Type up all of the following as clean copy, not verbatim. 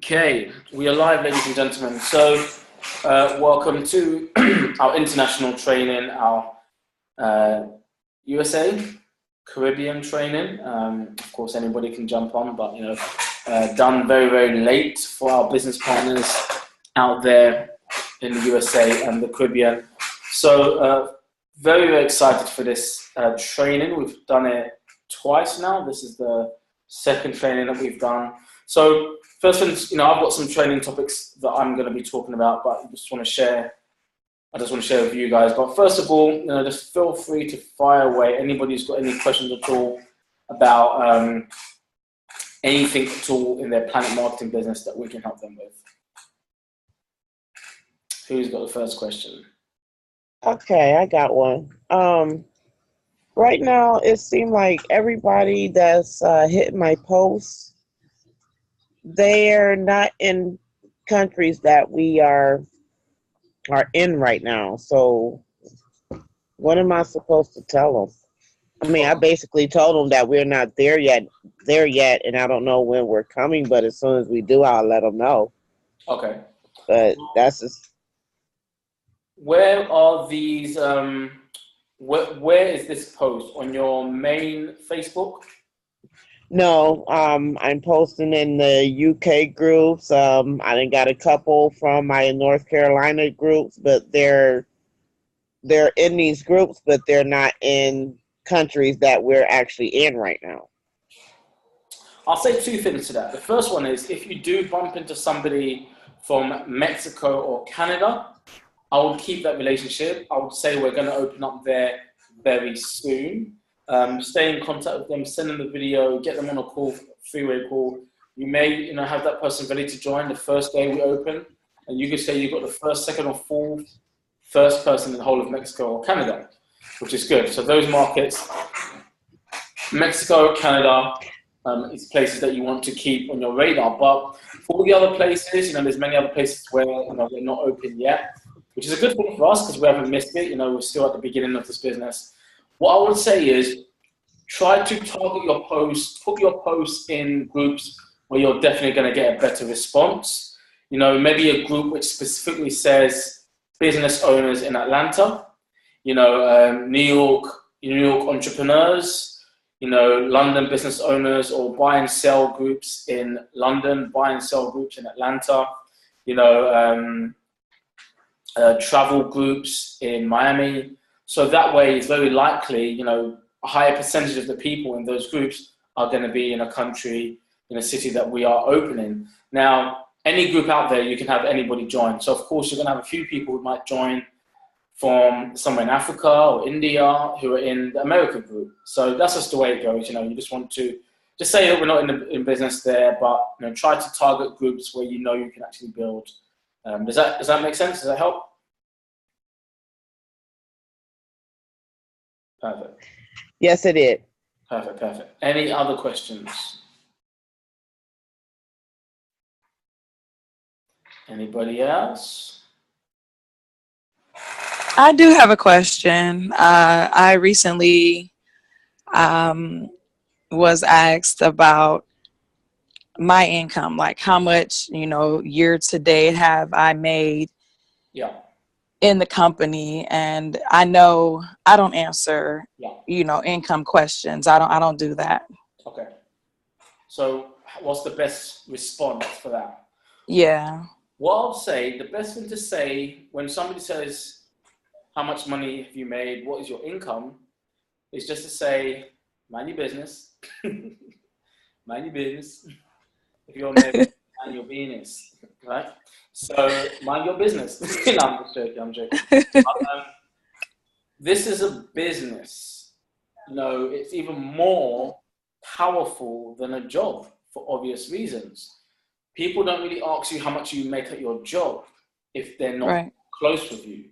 Okay, we are live, ladies and gentlemen. So, welcome to our international training, our USA, Caribbean training. Of course, anybody can jump on, but done very, very late for our business partners out there in the USA and the Caribbean. So, very, very excited for this training. We've done it twice now. This is the second training that we've done. So, first thing, I've got some training topics that I'm going to be talking about, but I just want to share with you guys. But first of all, just feel free to fire away. Anybody who's got any questions at all about anything at all in their Planet Marketing business that we can help them with. Who's got the first question? Okay, I got one. Right now, it seems like everybody that's hitting my posts, they're not in countries that we are in right now. So, what am I supposed to tell them? I mean, I basically told them that we're not there yet, and I don't know when we're coming. But as soon as we do, I'll let them know. Okay. But that's just. Where are these? Where is this post on your main Facebook? No, I'm posting in the UK groups. I done got a couple from my North Carolina groups, but they're in these groups, but they're not in countries that we're actually in right now. I'll say two things to that. The first one is, if you do bump into somebody from Mexico or Canada, I would keep that relationship. I would say we're going to open up there very soon. Stay in contact with them, send them the video, get them on a call, three-way call. You may, have that person ready to join the first day we open, and you could say you've got the first, second, or first person in the whole of Mexico or Canada, which is good. So those markets, Mexico, Canada, is places that you want to keep on your radar. But for all the other places, there's many other places where we're not open yet, which is a good thing for us because we haven't missed it. We're still at the beginning of this business. What I would say is try to target your posts, put your posts in groups where you're definitely going to get a better response. Maybe a group which specifically says business owners in Atlanta, New York entrepreneurs, London business owners, or buy and sell groups in London, buy and sell groups in Atlanta, travel groups in Miami. So that way, it's very likely, a higher percentage of the people in those groups are going to be in a country, in a city that we are opening. Now, any group out there, you can have anybody join. So, of course, you're going to have a few people who might join from somewhere in Africa or India who are in the American group. So that's just the way it goes. You just want to just say that we're not in business there, but try to target groups where you can actually build. Does that make sense? Does that help? Perfect. Yes, it did. Perfect. Any other questions? Anybody else? I do have a question. I recently was asked about my income, like how much, year to date have I made in the company. And I know I don't answer, income questions. I don't do that. Okay. So what's the best response for that? Yeah. What I'll say, the best thing to say when somebody says, how much money have you made? What is your income? Is just to say, mind your business. Mind your business. If you're married, mind your business, right? So mind your business. No, I'm joking. This is a business. It's even more powerful than a job for obvious reasons. People don't really ask you how much you make at your job if they're not close with you.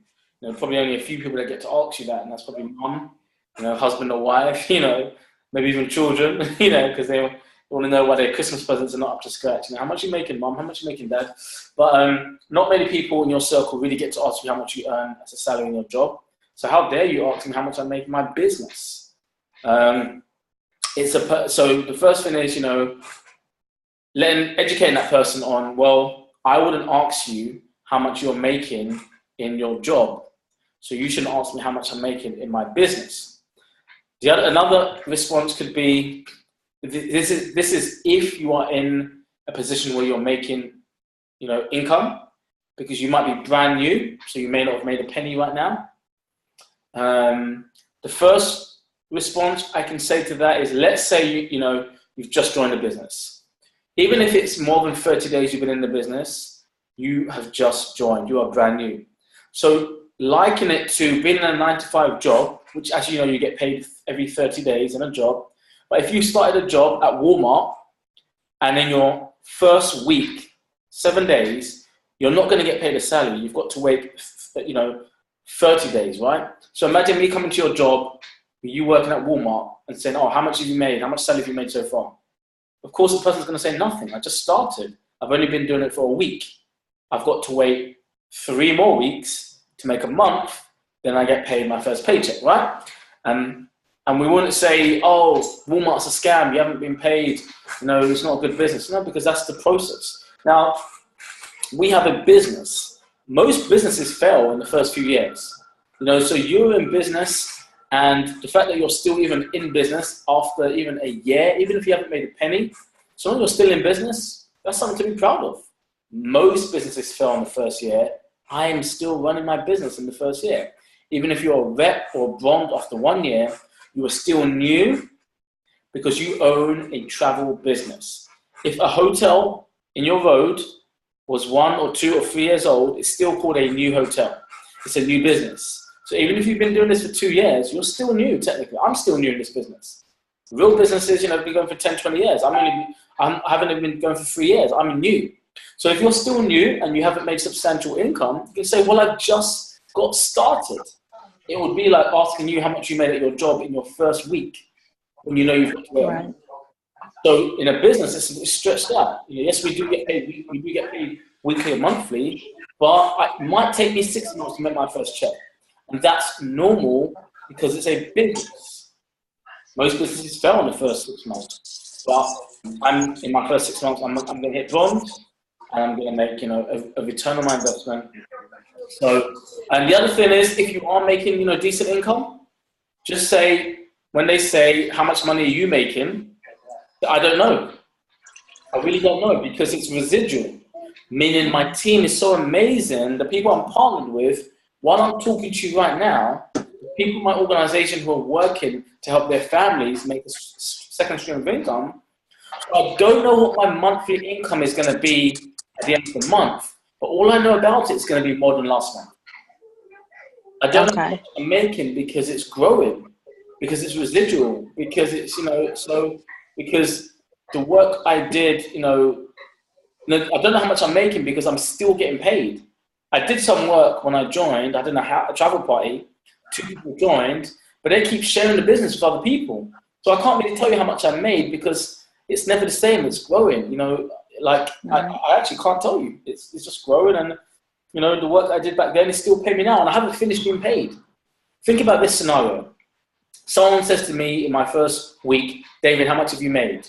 Probably only a few people that get to ask you that, and that's probably mum, husband or wife, maybe even children, because they want to know why their Christmas presents are not up to scratch. How much are you making, mum? How much are you making, dad? But not many people in your circle really get to ask you how much you earn as a salary in your job. So how dare you ask me how much I make in my business? So the first thing is, educating that person on, well, I wouldn't ask you how much you're making in your job, so you shouldn't ask me how much I'm making in my business. Another response could be, this is if you are in a position where you're making, income, because you might be brand new, so you may not have made a penny right now. The first response I can say to that is, let's say you've just joined a business. Even if it's more than 30 days you've been in the business, you have just joined, you are brand new. So liken it to being in a 9-to-5 job, which, as you know, you get paid every 30 days in a job. But if you started a job at Walmart and in your first week, 7 days, you're not going to get paid a salary. You've got to wait, 30 days, right? So imagine me coming to your job, you working at Walmart, and saying, oh, how much have you made? How much salary have you made so far? Of course, the person's going to say nothing. I just started. I've only been doing it for a week. I've got to wait 3 more weeks to make a month, then I get paid my first paycheck, right? And we wouldn't say, oh, Walmart's a scam, you haven't been paid, it's not a good business. No, because that's the process. Now, we have a business. Most businesses fail in the first few years. So you're in business, and the fact that you're still even in business after even a year, even if you haven't made a penny, so long as you're still in business, that's something to be proud of. Most businesses fail in the first year. I am still running my business in the first year. Even if you're a rep or bronze after 1 year, you are still new because you own a travel business. If a hotel in your road was 1 or 2 or 3 years old, it's still called a new hotel. It's a new business. So even if you've been doing this for 2 years, you're still new technically. I'm still new in this business. Real businesses, have been going for 10, 20 years. I haven't even been going for 3 years. I'm new. So if you're still new and you haven't made substantial income, you can say, well, I've just got started. It would be like asking you how much you made at your job in your first week when you've got to work. Right. So in a business, it's stretched out. Yes, we do get paid. We do get paid weekly or monthly, but it might take me 6 months to make my first check. And that's normal because it's a business. Most businesses fail in the first 6 months. But I'm in my first 6 months, I'm going to hit bronze. And I'm going to make, a return on my investment. So, and the other thing is, if you are making, decent income, just say, when they say, how much money are you making? I don't know. I really don't know, because it's residual. Meaning my team is so amazing, the people I'm partnered with, while I'm talking to you right now, the people in my organization who are working to help their families make a second stream of income, I don't know what my monthly income is going to be at the end of the month, but all I know about it is going to be more than last month. I don't know how much I'm making because it's growing, because it's residual, because it's, because the work I did, I don't know how much I'm making because I'm still getting paid. I did some work when I joined. I did a travel party, 2 people joined, but they keep sharing the business with other people. So I can't really tell you how much I made because it's never the same. It's growing, I actually can't tell you. It's just growing, and the work I did back then is still paying me now, and I haven't finished being paid. Think about this scenario. Someone says to me in my first week, David, how much have you made?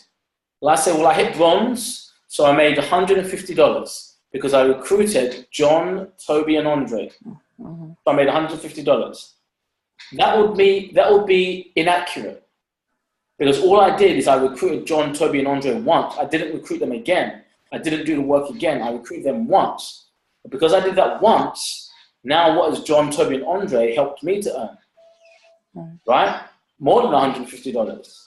Well, I say, well, I hit bronze, so I made $150 because I recruited John, Toby, and Andre. Mm-hmm. So I made $150. That would be inaccurate. Because all I did is I recruited John, Toby, and Andre once. I didn't recruit them again. I didn't do the work again. I recruited them once. But because I did that once, now what has John, Toby, and Andre helped me to earn? Right? More than $150.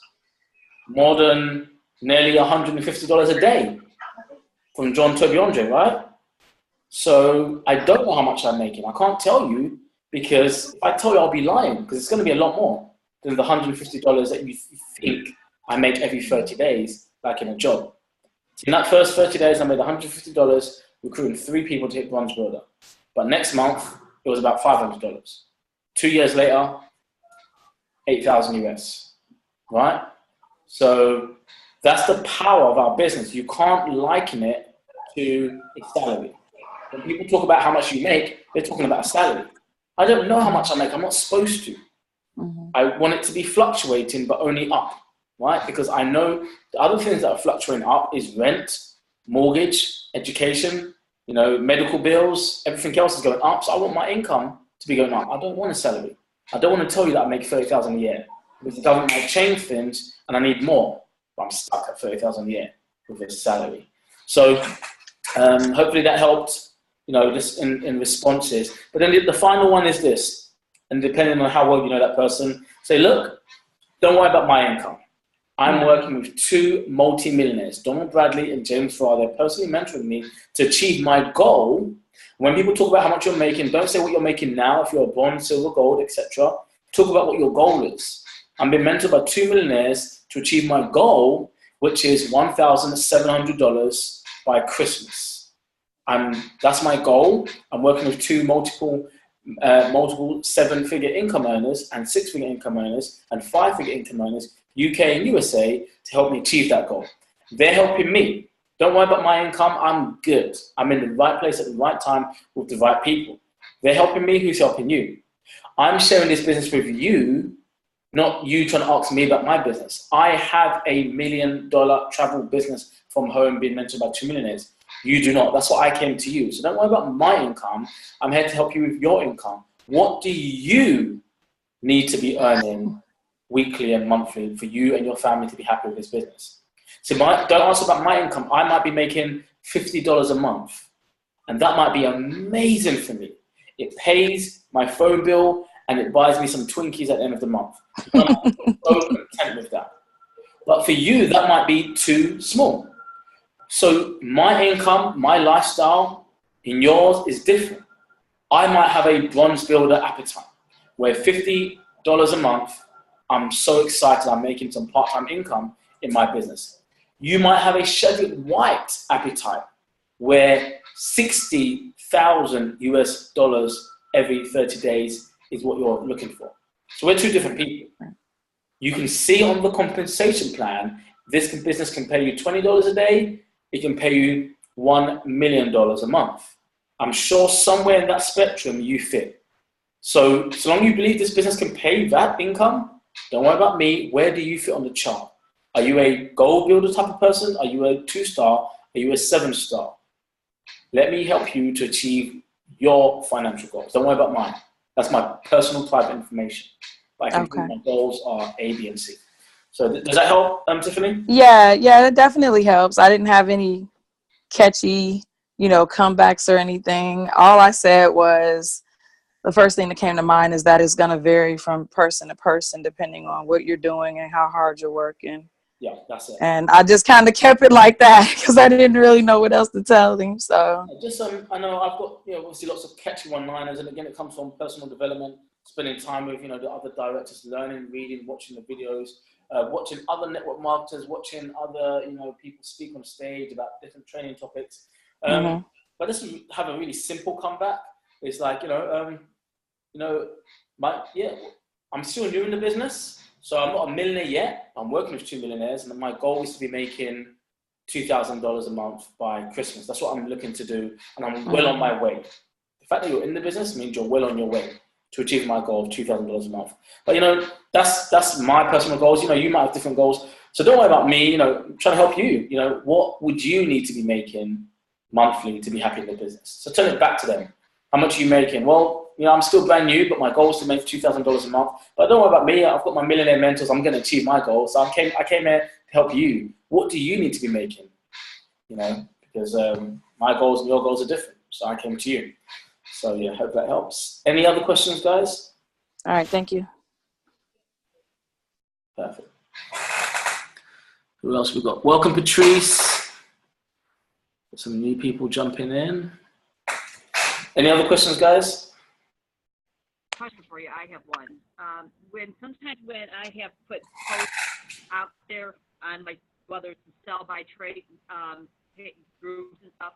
More than nearly $150 a day from John, Toby, Andre, right? So I don't know how much I'm making. I can't tell you because if I tell you, I'll be lying because it's going to be a lot more than the $150 that you think I make every 30 days, like in a job. In that first 30 days, I made $150 recruiting 3 people to hit bronze builder. But next month, it was about $500. 2 years later, 8,000 US, right? So that's the power of our business. You can't liken it to a salary. When people talk about how much you make, they're talking about a salary. I don't know how much I make. I'm not supposed to. Mm-hmm. I want it to be fluctuating, but only up, right? Because I know the other things that are fluctuating up is rent, mortgage, education, you know, medical bills, everything else is going up. So I want my income to be going up. I don't want a salary. I don't want to tell you that I make 30,000 a year, because the government might change things and I need more. But I'm stuck at 30,000 a year with this salary. So hopefully that helped, you know, just in responses. But then the final one is this, and depending on how well you know that person, say, look, don't worry about my income. I'm working with two multi-millionaires, Donald Bradley and James Farr. They're personally mentoring me to achieve my goal. When people talk about how much you're making, don't say what you're making now, if you're a bronze, silver, gold, etc. Talk about what your goal is. I'm being mentored by two millionaires to achieve my goal, which is $1,700 by Christmas. That's my goal. I'm working with two multiple seven-figure income earners and six-figure income earners and five-figure income earners, UK and USA, to help me achieve that goal. They're helping me. Don't worry about my income. I'm good. I'm in the right place at the right time with the right people. They're helping me. Who's helping you? I'm sharing this business with you, not you trying to ask me about my business. I have a $1 million travel business from home being mentored by two millionaires. You do not. That's why I came to you. So don't worry about my income. I'm here to help you with your income. What do you need to be earning weekly and monthly for you and your family to be happy with this business? So don't ask about my income. I might be making $50 a month, and that might be amazing for me. It pays my phone bill and it buys me some Twinkies at the end of the month. I'm so content with that. But for you, that might be too small. So my income, my lifestyle, in yours is different. I might have a bronze builder appetite where $50 a month, I'm so excited I'm making some part-time income in my business. You might have a Shedrick White appetite where $60,000 US every 30 days is what you're looking for. So we're two different people. You can see on the compensation plan, this business can pay you $20 a day. It can pay you $1 million a month. I'm sure somewhere in that spectrum you fit. So long as you believe this business can pay that income, don't worry about me. Where do you fit on the chart? Are you a goal builder type of person? Are you a 2-star? Are you a 7-star? Let me help you to achieve your financial goals. Don't worry about mine. That's my personal private information. But I can my goals are A, B, and C. So does that help, Tiffany? Yeah, that definitely helps. I didn't have any catchy, comebacks or anything. All I said was, the first thing that came to mind is that it's going to vary from person to person depending on what you're doing and how hard you're working. Yeah, that's it. And I just kind of kept it like that because I didn't really know what else to tell them. So just I know I've got obviously lots of catchy one-liners, and again it comes from personal development, spending time with the other directors, learning, reading, watching the videos, watching other network marketers, watching other people speak on stage about different training topics. But this will have a really simple comeback. It's like I'm still new in the business. So I'm not a millionaire yet. I'm working with two millionaires, and my goal is to be making $2,000 a month by Christmas. That's what I'm looking to do, and I'm well on my way. The fact that you're in the business means you're well on your way to achieve my goal of $2,000 a month. But that's my personal goals. You might have different goals, so don't worry about me. I'm trying to help you. What would you need to be making monthly to be happy in the business? So turn it back to them. How much are you making? Well, I'm still brand new, but my goal is to make $2,000 a month. But don't worry about me. I've got my millionaire mentors. I'm going to achieve my goals. So I came here to help you. What do you need to be making? Because my goals and your goals are different. So I came to you. So yeah, hope that helps. Any other questions, guys? All right, thank you. Perfect. Who else we got? Welcome, Patrice. Got some new people jumping in. Any other questions, guys? Question for you. I have one. Sometimes when I have put posts out there on whether it's sell by trade groups and stuff,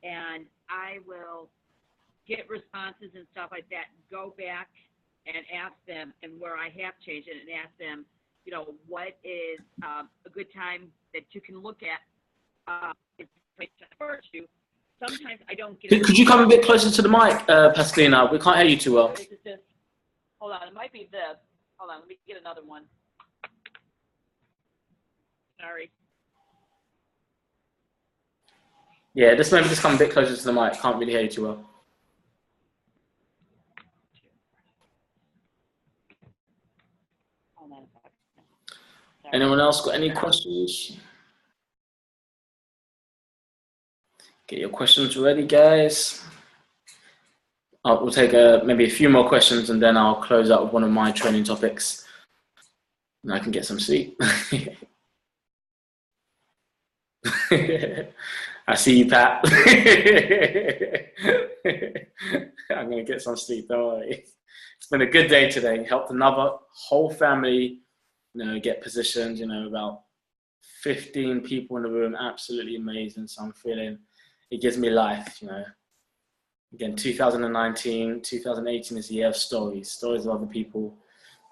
and I will get responses and stuff like that, go back and ask them, and where I have changed it, and ask them, what is a good time that you can look at for you. Sometimes I don't get. Could you come a bit closer to the mic, Pascalina? We can't hear you too well. Hold on, it might be this. Hold on, let me get another one. Sorry. Yeah, maybe just come a bit closer to the mic. Can't really hear you too well. Anyone else got any questions? Get your questions ready, guys. We'll take maybe a few more questions and then I'll close out with one of my training topics. And I can get some sleep. I see you, Pat. I'm going to get some sleep, don't worry. It's been a good day today. Helped another whole family, get positioned, about 15 people in the room. Absolutely amazing. So I'm feeling it gives me life, Again, 2019, 2018 is the year of stories. Stories of other people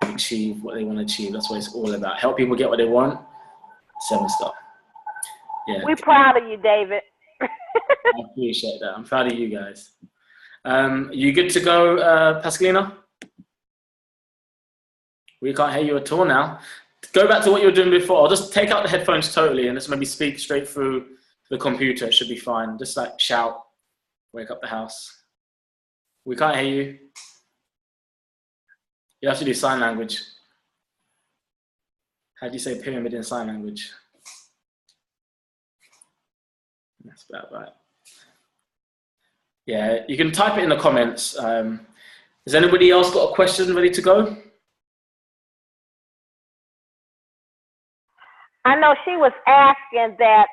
who achieve what they want to achieve. That's what it's all about. Help people get what they want. 7-star. Yeah. We're proud of you, David. I appreciate that. I'm proud of you guys. You good to go, Pascalina? We can't hear you at all now. Go back to what you were doing before. I'll just take out the headphones totally and just maybe speak straight through the computer. It should be fine. Just like shout, wake up the house. We can't hear you. You have to do sign language. How do you say pyramid in sign language? That's about right. Yeah, you can type it in the comments. Has anybody else got a question ready to go? I know she was asking that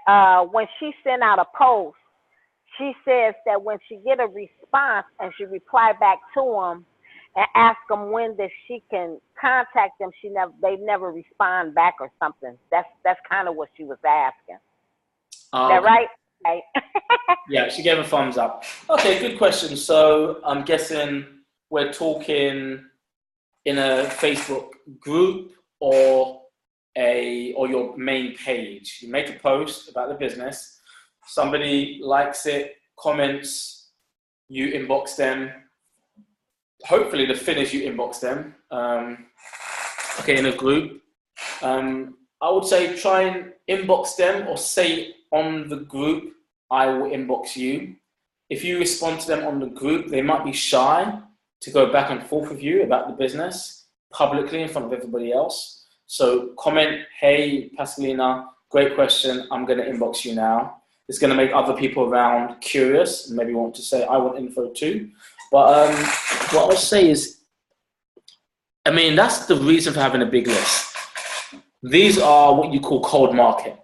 when she sent out a post, she says that when she get a response and she reply back to them and ask them when that she can contact them, they never respond back or something. That's kind of what she was asking. Is that right? Okay. Yeah, she gave a thumbs up. Okay, good question. So I'm guessing we're talking in a Facebook group or your main page. You make a post about the business, somebody likes it, comments, you inbox them. Hopefully the finish you inbox them. Okay, in a group. I would say try and inbox them or say on the group, I will inbox you. If you respond to them on the group, they might be shy to go back and forth with you about the business publicly in front of everybody else. So comment, hey, Pascalina, great question. I'm going to inbox you now. It's going to make other people around curious and maybe want to say, I want info too. But what I'll say is, that's the reason for having a big list. These are what you call cold market.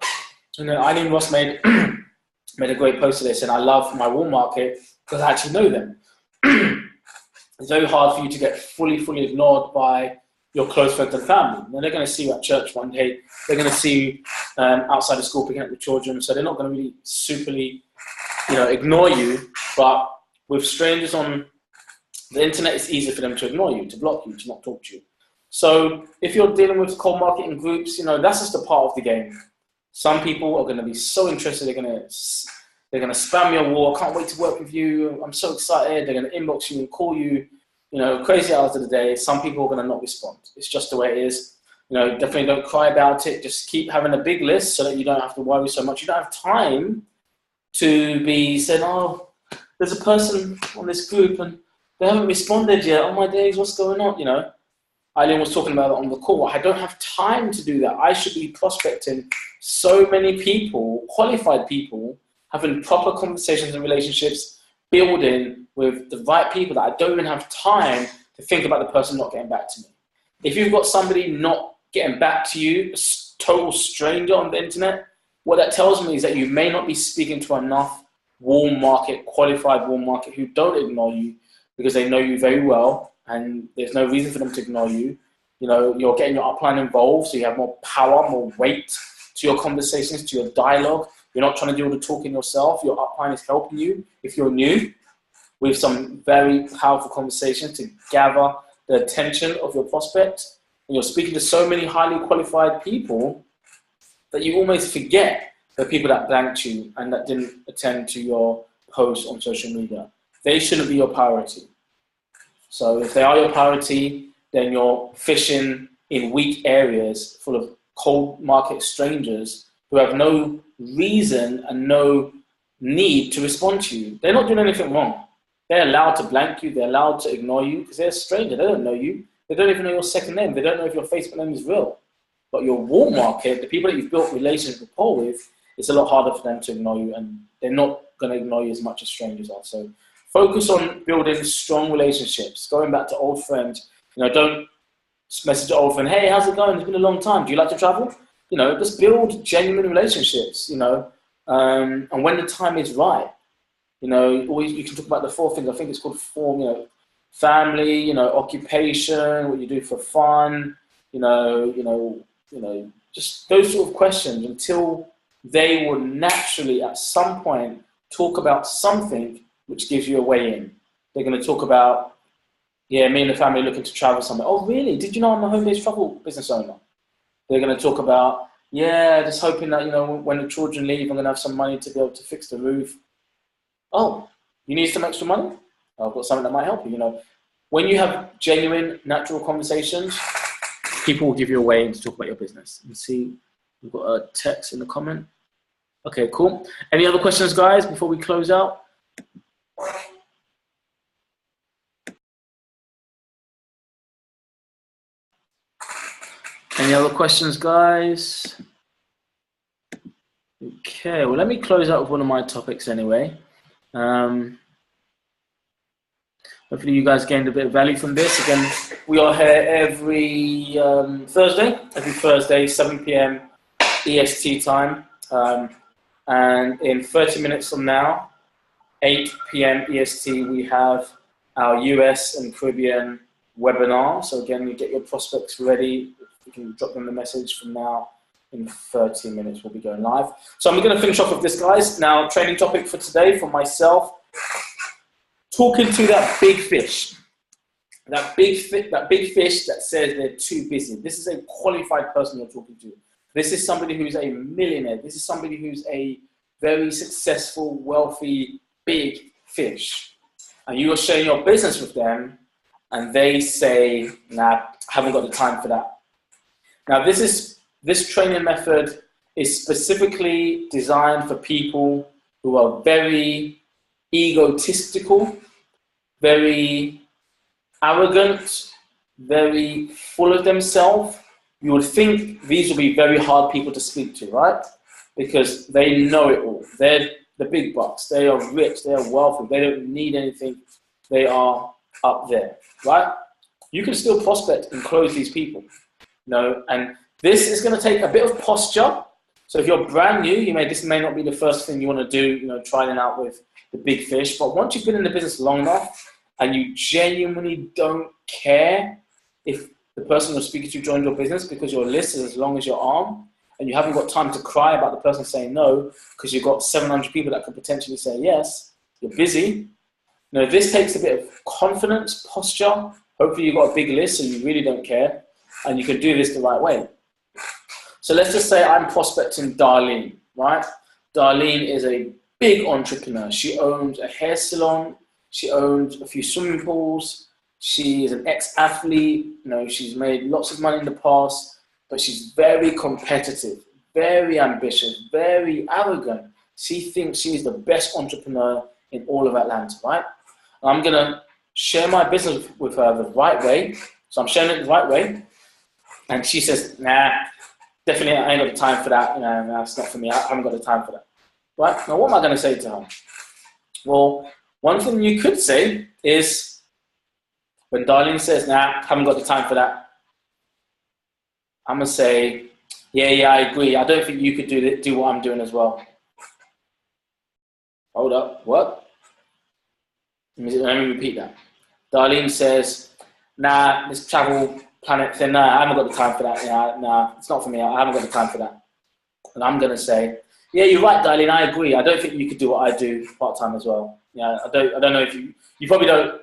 Eileen Ross made a great post today saying, I love my warm market because I actually know them. It's very hard for you to get fully ignored by your close friends and family. And they're going to see you at church one day. They're going to see you outside of school picking up the children. So they're not going to really superly, ignore you. But with strangers on the internet, it's easier for them to ignore you, to block you, to not talk to you. So if you're dealing with cold marketing groups, that's just a part of the game. Some people are going to be so interested, they're going to spam your wall. Can't wait to work with you. I'm so excited. They're going to inbox you and call you, crazy hours of the day. Some people are going to not respond. It's just the way it is. Definitely don't cry about it. Just keep having a big list so that you don't have to worry so much. You don't have time to be saying, oh, there's a person on this group and they haven't responded yet. Oh my days, what's going on? Eileen was talking about it on the call. I don't have time to do that. I should be prospecting so many people, qualified people, having proper conversations and relationships, building with the right people that I don't even have time to think about the person not getting back to me. If you've got somebody not getting back to you, a total stranger on the internet, what that tells me is that you may not be speaking to enough warm market, qualified warm market who don't ignore you because they know you very well. And there's no reason for them to ignore you. You're getting your upline involved, so you have more power, more weight to your conversations, to your dialogue. You're not trying to do all the talking yourself. Your upline is helping you, if you're new, with some very powerful conversations to gather the attention of your prospect. And you're speaking to so many highly qualified people that you almost forget the people that blanked you and that didn't attend to your post on social media. They shouldn't be your priority. So if they are your priority, then you're fishing in weak areas full of cold market strangers who have no reason and no need to respond to you. They're not doing anything wrong. They're allowed to blank you. They're allowed to ignore you because they're a stranger. They don't know you. They don't even know your second name. They don't know if your Facebook name is real. But your warm market, the people that you've built relationship rapport with, it's a lot harder for them to ignore you, and they're not going to ignore you as much as strangers are. So focus on building strong relationships. Going back to old friends, don't message an old friend, hey, how's it going? It's been a long time. Do you like to travel? Just build genuine relationships, and when the time is right, always you can talk about the 4 things. I think it's called 4, family, occupation, what you do for fun, just those sort of questions until they will naturally at some point talk about something which gives you a way in. They're going to talk about, yeah, me and the family are looking to travel somewhere. Oh, really? Did you know I'm a home-based travel business owner? They're going to talk about, yeah, just hoping that, when the children leave, I'm going to have some money to be able to fix the roof. Oh, you need some extra money? I've got something that might help you. When you have genuine, natural conversations, people will give you a way in to talk about your business. You see, we've got a text in the comment. Okay, cool. Any other questions, guys, before we close out? Any other questions, guys? Okay, well, let me close out with one of my topics anyway. Hopefully you guys gained a bit of value from this. Again, we are here every Thursday, 7 p.m. EST time. And in 30 minutes from now, 8 p.m. EST, we have our US and Caribbean webinar. So again, you get your prospects ready. You can drop them the message from now. In 30 minutes, we'll be going live. So I'm going to finish off with this, guys. Now, training topic for today for myself. Talking to that big fish. That big fish that says they're too busy. This is a qualified person you're talking to. This is somebody who's a millionaire. This is somebody who's a very successful, wealthy, big fish. And you are sharing your business with them, and they say, nah, I haven't got the time for that. Now, this training method is specifically designed for people who are very egotistical, very arrogant, very full of themselves. You would think these would be very hard people to speak to, right? Because they know it all. They're the big bucks. They are rich. They are wealthy. They don't need anything. They are up there, right? You can still prospect and close these people, and this is going to take a bit of posture. So if you're brand new, this may not be the first thing you want to do, trying it out with the big fish. But once you've been in the business long enough and you genuinely don't care if the person you're speaking to joined your business because your list is as long as your arm and you haven't got time to cry about the person saying no because you've got 700 people that could potentially say yes, you're busy. This takes a bit of confidence, posture. Hopefully you've got a big list so you really don't care and you can do this the right way. So let's just say I'm prospecting Darlene, right? Darlene is a big entrepreneur. She owns a hair salon. She owns a few swimming pools. She is an ex-athlete. She's made lots of money in the past, but she's very competitive, very ambitious, very arrogant. She thinks she's the best entrepreneur in all of Atlanta, right? And I'm gonna share my business with her the right way. So I'm sharing it the right way. And she says, nah, definitely I ain't got the time for that. That's not for me. I haven't got the time for that. Right? Now, what am I going to say to her? Well, one thing you could say is when Darlene says, nah, haven't got the time for that, I'm going to say, yeah, I agree. I don't think you could do what I'm doing as well. Hold up. What? Let me repeat that. Darlene says, nah, this travel planet thing, nah, I haven't got the time for that. Nah, it's not for me. I haven't got the time for that. And I'm going to say, yeah, you're right, Darlene. I agree. I don't think you could do what I do part-time as well. Yeah, I don't know if you probably don't,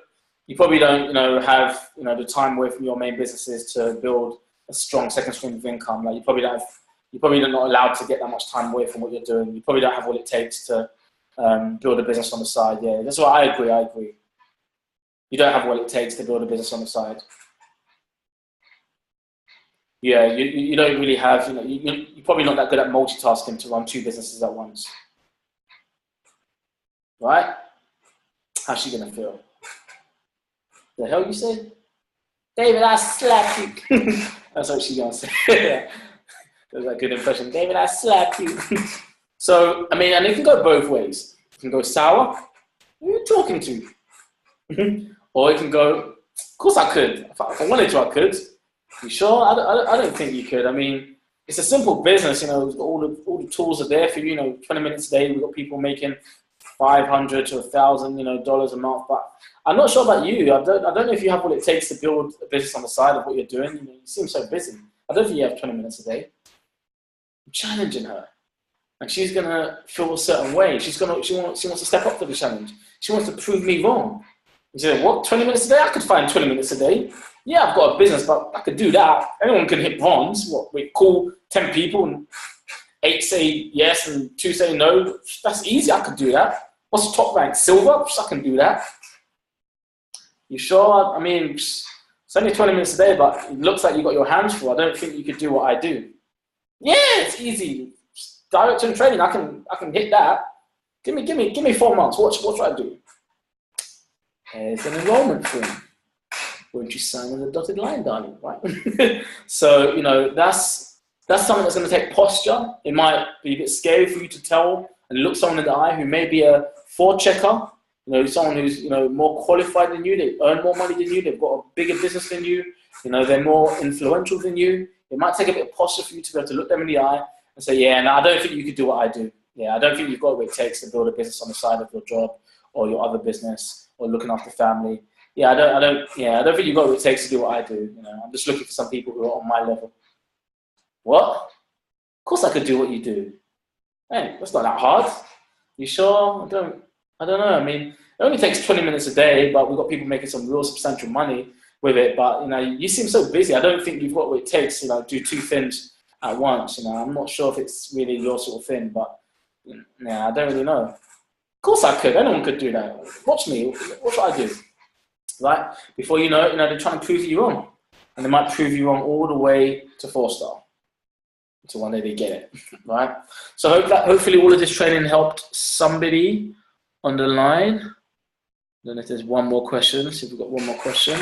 have, the time away from your main businesses to build a strong second stream of income. Like you're probably not allowed to get that much time away from what you're doing. You probably don't have what it takes to build a business on the side. Yeah, that's why I agree. You don't have what it takes to build a business on the side. Yeah, you don't really have, you're probably not that good at multitasking to run 2 businesses at once. right? How's she gonna feel? The hell you say? David, I slapped you. That's what she's gonna say. That's a good impression. David, I slapped you. So, I mean, and it can go both ways. It can go sour. Who are you talking to? Or it can go, of course I could. If I wanted to, I could. You sure? I don't think you could. I mean, it's a simple business, you know, all the tools are there for you, you know, 20 minutes a day. We've got people making $500 to $1,000, you know, dollars a month. But I'm not sure about you. I don't know if you have what it takes to build a business on the side of what you're doing. You know, you seem so busy. I don't think you have 20 minutes a day. I'm challenging her. And she's gonna feel a certain way. She wants to step up to the challenge. She wants to prove me wrong. You say, what, 20 minutes a day? I could find 20 minutes a day. Yeah, I've got a business, but I could do that. Anyone can hit bronze. What, we call 10 people and 8 say yes and 2 say no. That's easy, I could do that. What's the top rank? Silver? I can do that. You sure? I mean, it's only 20 minutes a day, but it looks like you got your hands full. I don't think you could do what I do. Yeah, it's easy. Director and training, I can hit that. Give me 4 months. What should I do? Here's an enrollment form. Won't you sign on the dotted line, darling? Right. So, you know, that's something that's going to take posture. It might be a bit scary for you to tell and look someone in the eye who may be a fraud checker. You know, someone who's, you know, more qualified than you. They earn more money than you. They've got a bigger business than you. You know, they're more influential than you. It might take a bit of posture for you to be able to look them in the eye and say, yeah, no, I don't think you could do what I do. Yeah, I don't think you've got what it takes to build a business on the side of your job or your other business or looking after family. Yeah, I don't think you've got what it takes to do what I do. You know, I'm just looking for some people who are on my level. What? Of course I could do what you do. Hey, that's not that hard. You sure? I don't know. I mean, it only takes 20 minutes a day, but we've got people making some real substantial money with it. But, you know, you seem so busy. I don't think you've got what it takes to, you know, do 2 things at once. You know, I'm not sure if it's really your sort of thing, but yeah, I don't really know. Of course I could. Anyone could do that. Watch me. What should I do? Right? Before you know it, you know, they're trying to prove you wrong. And they might prove you wrong all the way to 4-star. Until one day they get it. Right? So hopefully all of this training helped somebody on the line. I don't know if there's one more question. See if we've got one more question.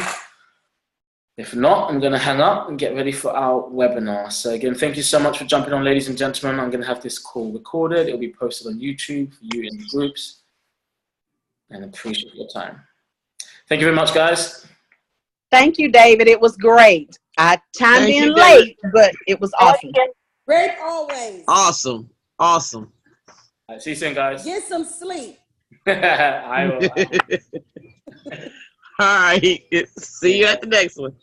If not, I'm going to hang up and get ready for our webinar. So again, thank you so much for jumping on, ladies and gentlemen. I'm going to have this call recorded. It'll be posted on YouTube for you in groups. And appreciate your time. Thank you very much, guys. Thank you, David. It was great. I chimed in late, but it was awesome. Great always. Awesome. Awesome. All right, see you soon, guys. Get some sleep. I will. All right. See you at the next one.